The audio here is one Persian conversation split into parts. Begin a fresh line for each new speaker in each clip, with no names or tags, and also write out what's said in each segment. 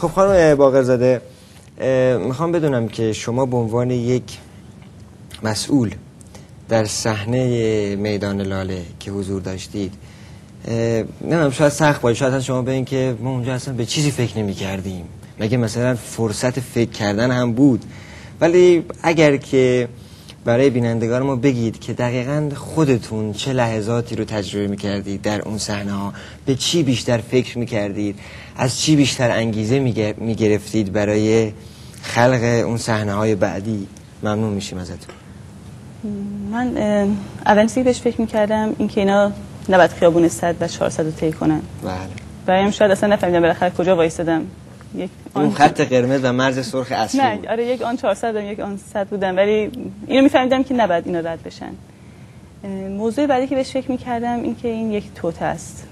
خب خانم باقرزاده، میخوام بدونم که شما به عنوان یک مسئول در صحنه میدان لاله که حضور داشتید، نمیدونم شاید سخت باشه، شاید شما بگین که ما اونجا اصلا به چیزی فکر نمی کردیم، مگه مثلا فرصت فکر کردن هم بود، ولی اگر که برای بینندگان ما بگید که دقیقاً خودتون چه لحظاتی رو تجربه می‌کردید در اون صحنه ها، به چی بیشتر فکر می‌کردید، از چی بیشتر انگیزه می‌گرفتید برای خلق اون صحنه های بعدی، ممنون میشیم ازتون.
من اولین چیزی بهش فکر می‌کردم این که اینا نباید خیابون 100 و 400 رو طی کنن.
بله.
برایم شاید اصلا نفهمیدم بالاخره کجا وایسادم.
اون خط قرمز و مرز سرخ اصلی
نه، آره یک آن 400 و یک آن 100 بودم، ولی اینو میفهمیدم که نباید اینا رد بشن. موضوع بعدی که بهش فکر میکردم این که این یک توته است،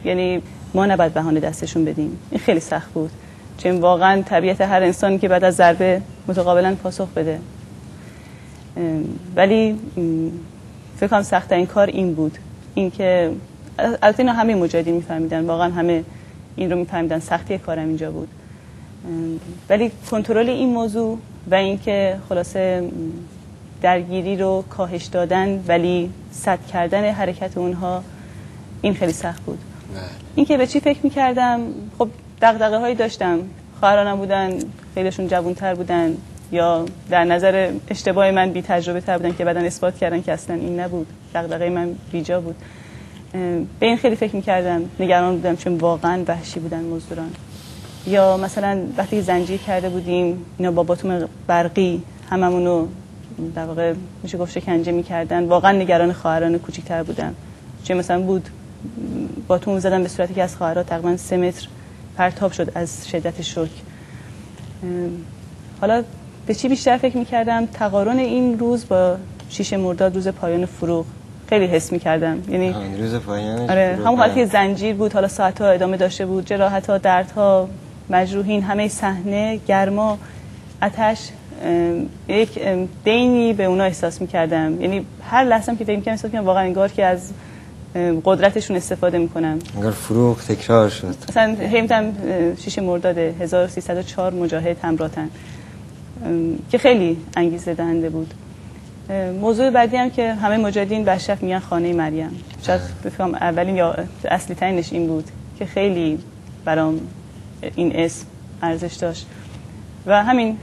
یعنی ما نباید بهانه دستشون بدیم. این خیلی سخت بود، چون واقعا طبیعت هر انسانی که بعد از ضربه متقابلا پاسخ بده، ولی فکر کنم سخت ترین کار این بود، این که البته اینا همه مجاهدین میفهمیدن، واقعا همه این رو میفهمیدن، سختی کارم اینجا بود، ولی کنترل این موضوع و اینکه خلاصه درگیری رو کاهش دادن ولی سد کردن حرکت اونها، این خیلی سخت بود. اینکه به چی فکر میکردم، خب دغدغه هایی داشتم، خواهرانم بودن، خیلیشون جوانتر بودن یا در نظر اشتباه من بی تجربه تر بودن که بعدن اثبات کردن که اصلا این نبود، دغدغه من بیجا بود. به این خیلی فکر میکردم، نگران بودم چون واقعا وحشی بودن مزدوران. یا مثلا وقتی زنجیر کرده بودیم اینا با باتوم برقی هممونو در واقع میشه گفت شکنجه میکردن، واقعا نگران خواهران کوچیک‌تر بودم، چون مثلا بود باتوم زدن به صورتی که از خواهرها تقریبا 3 متر پرتاب شد از شدت شوک. حالا به چی بیشتر فکر میکردم؟ تقارن این روز با 6 مرداد، روز پایان فروغ، خیلی حس می‌کردم، یعنی
روز پایانش
آره همون حالتی زنجیر بود، حالا ساعت‌ها ادامه داشته بود، جراحت‌ها، دردها، مجروحین، همه صحنه، گرما، آتش، یک دینی به اونا احساس می‌کردم، یعنی هر لحظه‌ام که فکر می‌کردم احساس می‌کردم واقعا انگار که از قدرتشون استفاده می‌کنم،
انگار فروغ تکرار شد.
مثلا همتم 6 مرداد 1304 مجاهد همراهتن که خیلی انگیزه دهنده بود. موضوع بعدی هم که همه مجاهدین به اشرف میگن خانه مریم، شاید بفهم اولین یا اصلی ترینش این بود که خیلی برام این اسم ارزش داشت و همین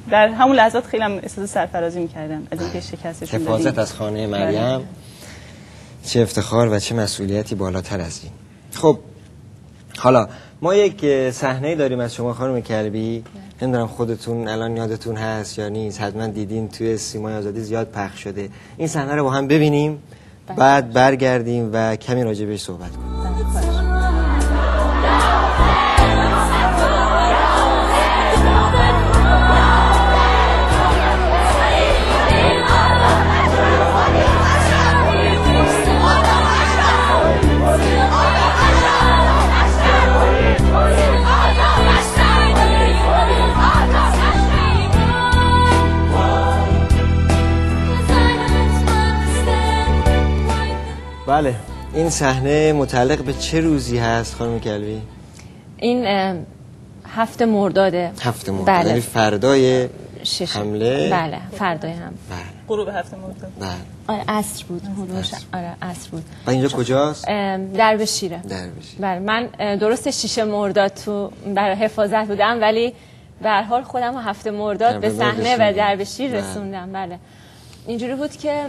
در همون لحظات خیلی هم احساس سرفرازی میکردم از اینکه شکستشون دادیم.
حفاظت از خانه مریم چه افتخار و چه مسئولیتی بالاتر از این. خب حالا ما یک صحنه داریم از شما خانم کلبی، نمیدونم خودتون الان یادتون هست یا نیست، حتما دیدین توی سیمای آزادی زیاد پخش شده. این صحنه رو با هم ببینیم بعد برگردیم و کمی راجع بهش صحبت کنیم. بله، این صحنه متعلق به چه روزی هست خانم کلبی؟
این 7 مرداده.
7 مرداد،
بله.
یعنی فردای حمله.
بله، فردای هم.
بله.
غروب 7 مرداد.
بله.
آره عصر بود. آره عصر بود.
و اینجا کجاست؟
دروشیره. بله، من درست 6 مرداد تو برای حفاظت بودم، ولی به هر حال خودم 7 مرداد به صحنه و دروشیر رسوندم. بله. اینجوری بود که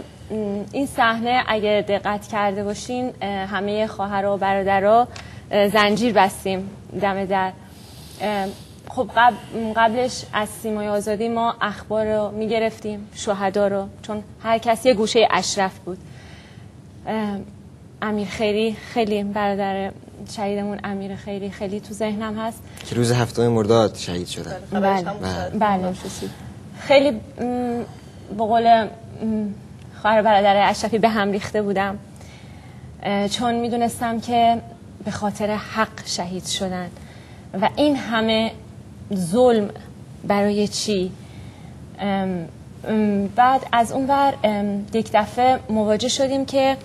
این صحنه اگه دقت کرده باشین همه خواهرها و برادرها زنجیر بستیم دم در. خب قبلش از سیمای آزادی ما اخبار رو میگرفتیم، شهدا رو، چون هر کسی یه گوشه اشرف بود. امیر خیری، خیلی برادر شهیدمون امیر خیری خیلی تو ذهنم هست
که روز 7 مرداد شهید شدن.
بله. خیلی به قول خواهر برادر اشرفی به هم ریخته بودم، چون میدونستم که به خاطر حق شهید شدن و این همه ظلم برای چی. بعد از اون ور یک دفعه مواجه شدیم که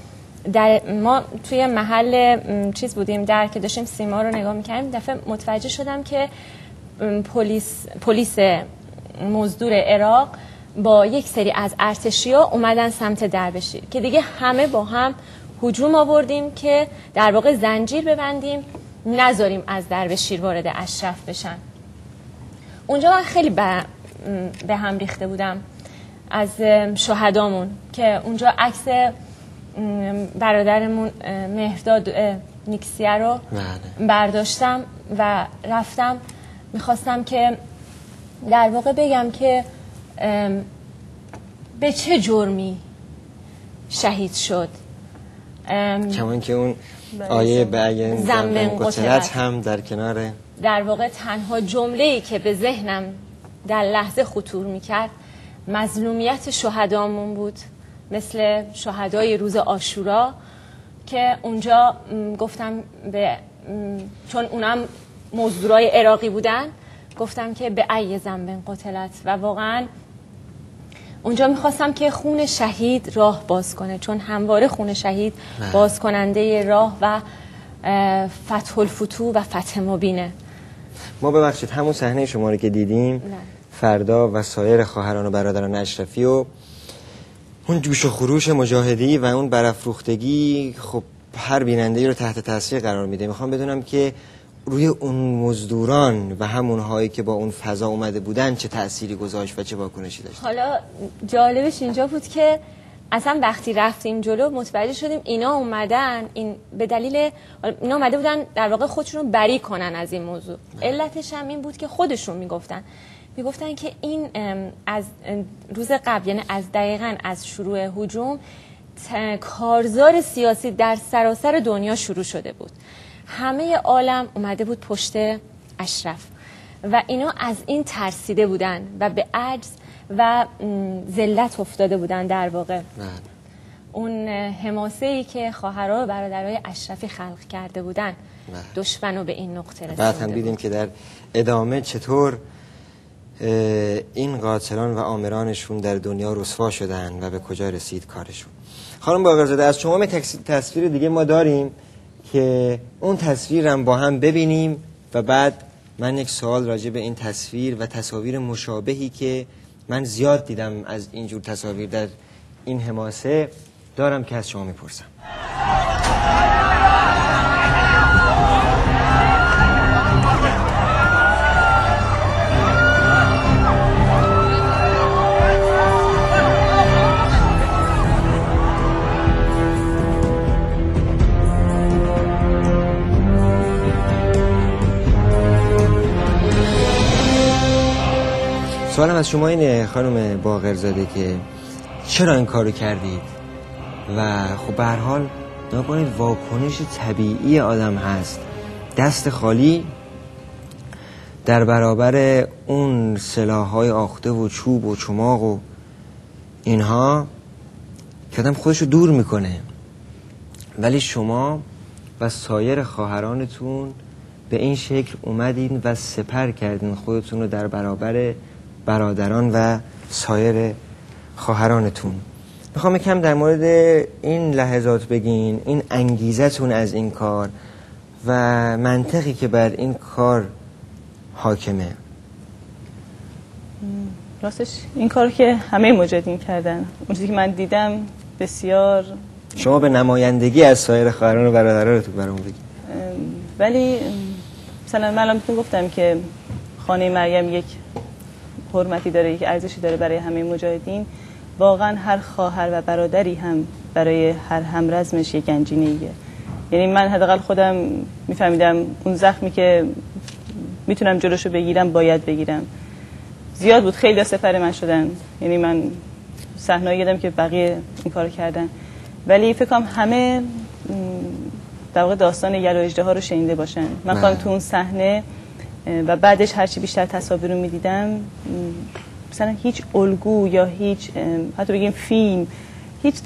ما توی محل چیز بودیم، در که داشتیم سیما رو نگاه میکردیم، دفعه متوجه شدم که پلیس مزدور عراق با یک سری از ارتشی‌ها اومدن سمت دروشیر که دیگه همه با هم هجوم آوردیم که در واقع زنجیر ببندیم، نذاریم از دروشیر وارد اشرف بشن. اونجا من خیلی به هم ریخته بودم از شهدامون که اونجا عکس برادرمون مهرداد نیکسیه رو برداشتم و رفتم میخواستم که در واقع بگم که به چه جرمی شهید شد.
کمان که اون آیه به ذنب قتلت هم در کنار،
در واقع تنها جمله‌ای که به ذهنم در لحظه خطور میکرد مظلومیت شهدامون بود، مثل شهدای روز عاشورا که اونجا گفتم چون اونم مزدورای عراقی بودن، گفتم که به ای ذنب قتلت، و واقعا اونجا میخواستم که خون شهید راه باز کنه، چون همواره خون شهید باز کننده راه و فتح الفتوح و فتح مبینه.
ما ببخشید همون صحنه شما رو که دیدیم فردا و سایر خواهران و برادران اشرفی و اون جوش و خروش مجاهدی و اون برافروختگی خب هر بیننده‌ای رو تحت تاثیر قرار میده. میخوام بدونم که روی اون مزدوران و همون هایی که با اون فضا اومده بودن چه تأثیری گذاشت و چه واکنشی داشت؟
حالا جالبش اینجا بود که اصلا وقتی رفتیم جلو متوجه شدیم اینا اومدن، به دلیل اینا اومده بودن در واقع خودشون رو بری کنن از این موضوع. علتش هم این بود که خودشون میگفتن که این از روز قبل، یعنی از دقیقاً از شروع هجوم، کارزار سیاسی در سراسر دنیا شروع شده بود. همه عالم اومده بود پشت اشرف و اینا از این ترسیده بودن و به عجز و ذلت افتاده بودن. در واقع اون حماسه‌ای که خواهرها و برادرای اشرفی خلق کرده بودن دشمنو به این نقطه رسونده.
بعد هم دیدیم که در ادامه چطور این قاتلان و آمرانشون در دنیا رسوا شدن و به کجا رسید کارشون. خانم باقرزاده، از شما تصویر دیگه ما داریم که اون تصویر هم با هم ببینیم و بعد من یک سوال راجع به این تصویر و تصاویر مشابهی که من زیاد دیدم از اینجور تصاویر در این حماسه دارم که از شما میپرسم. سوالم از شما اینه خانم باقرزاده که چرا این کارو کردید؟ و خب به هر حال نکنید واکنش طبیعی آدم هست، دست خالی در برابر اون سلاح‌های آخته و چوب و چماق و اینها که آدم خودشو دور میکنه، ولی شما و سایر خواهرانتون به این شکل اومدین و سپر کردین خودتون رو در برابر برادران و سایر خواهرانتون. میخوام یکم در مورد این لحظات بگین، این انگیزتون از این کار و منطقی که بر این کار حاکمه.
راستش این کار که همه مجاهدین کردن، اون چیزی که من دیدم بسیار.
شما به نمایندگی از سایر خواهران و برادرانتون برام بگین.
ولی مثلا من الان گفتم که خانه مریم یک حرمتی داره، یک ارزشی داره برای همه مجاهدین. واقعا هر خواهر و برادری هم برای هر همرزمش یک گنجینه‌ایه. یعنی من حداقل خودم میفهمیدم اون زخمی که میتونم جلوشو بگیرم باید بگیرم. زیاد بود، خیلی سپر من شدن. یعنی من صحنه‌ای دیدم که بقیه این کارو کردن، ولی فکر کنم همه در واقع داستان یل و اژدها رو شنیده باشن. من خودم تو اون صحنه و بعدش هرچی بیشتر تصاویر رو میدیدم، مثلا هیچ الگو یا هیچ حتی بگیم فیلم، هیچ